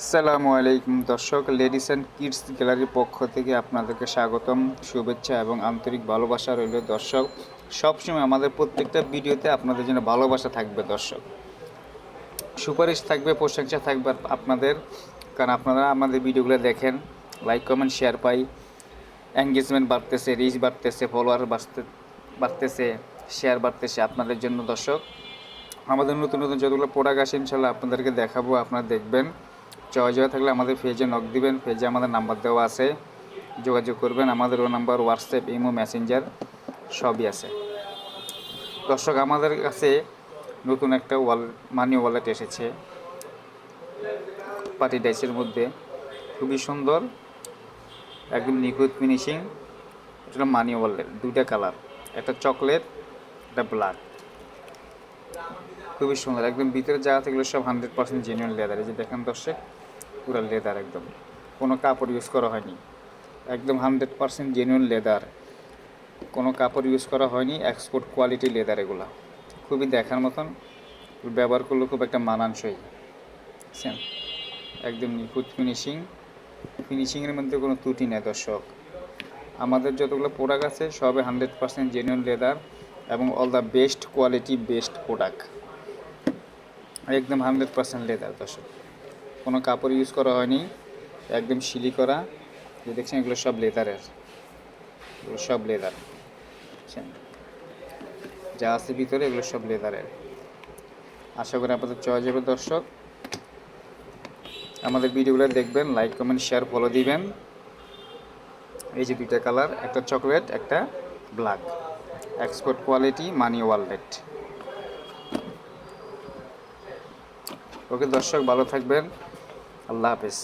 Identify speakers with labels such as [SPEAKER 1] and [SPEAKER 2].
[SPEAKER 1] আসসালামু আলাইকুম দর্শক, লেডিস অ্যান্ড কিডস গ্যালারির পক্ষ থেকে আপনাদেরকে স্বাগতম, শুভেচ্ছা এবং আন্তরিক ভালোবাসা রইল। দর্শক, সবসময় আমাদের প্রত্যেকটা ভিডিওতে আপনাদের জন্য ভালোবাসা থাকবে দর্শক, সুপারিশ থাকবে, প্রশংসা থাকবে আপনাদের, কারণ আপনারা আমাদের ভিডিওগুলো দেখেন, লাইক কমেন্ট শেয়ার পাই, এঙ্গেজমেন্ট বাড়তেছে, রিচ বাড়তেছে, ফলোয়ার বাড়তেছে, শেয়ার বাড়তেছে আপনাদের জন্য দর্শক। আমাদের নতুন নতুন যতগুলো প্রোডাক্ট আসে ইনশাল্লাহ আপনাদেরকে দেখাবো, আপনারা দেখবেন। চয়েস থাকলে আমাদের পেজে নক দিবেন, পেজে আমাদের নাম্বার দেওয়া আছে, যোগাযোগ করবেন। আমাদের ও নাম্বার হোয়াটসঅ্যাপ, ইমো, মেসেঞ্জার সবই আছে দর্শক। আমাদের কাছে নতুন একটা মানি ওয়ালেট এসেছে পার্টি ডাইসের মধ্যে, খুবই সুন্দর, একদম নিখুঁত ফিনিশিং। এটা মানি ওয়ালেট, দুইটা কালার, একটা চকলেট, একটা ব্ল্যাক, খুবই সুন্দর। একদম ভিতরে যা আছে এগুলো সব 100% জেনুইন লেদার। এই যে দেখেন দর্শক, পুরো লেদার, একদম কোনো কাপড় ইউজ করা হয়নি, একদম 100% জেনুইন লেদার, কোনো কাপড় ইউজ করা হয়নি, এক্সপোর্ট কোয়ালিটি লেদার। এগুলো খুবই দেখার মতন, ব্যবহার করলে খুব একটা মানানসই, বুঝছেন, একদম নিখুঁত ফিনিশিংয়ের মধ্যে কোনো ত্রুটি নেই দর্শক। আমাদের যতগুলো প্রোডাক্ট আছে সবে 100% জেনুইন লেদার এবং all the best quality, best product, একদম 100% লেদার দর্শক, কোনো কাপড় ইউজ করা হয়নি, একদম শিলি করা। যে দেখছেন এগুলো সব লেদারের, এগুলো সব লেদার, বুঝছেন, যা আছে ভিতরে এগুলো সব লেদারের। আশা করি আপনাদের চয়েস যাবে দর্শক। আমাদের ভিডিওগুলো দেখবেন, লাইক কমেন্ট শেয়ার ফলো দিবেন। এই যে দুইটা কালার, একটা চকলেট, একটা black, export quality money wallet. Okay দর্শক, ভালো থাকবেন, আল্লাহ হাফেজ।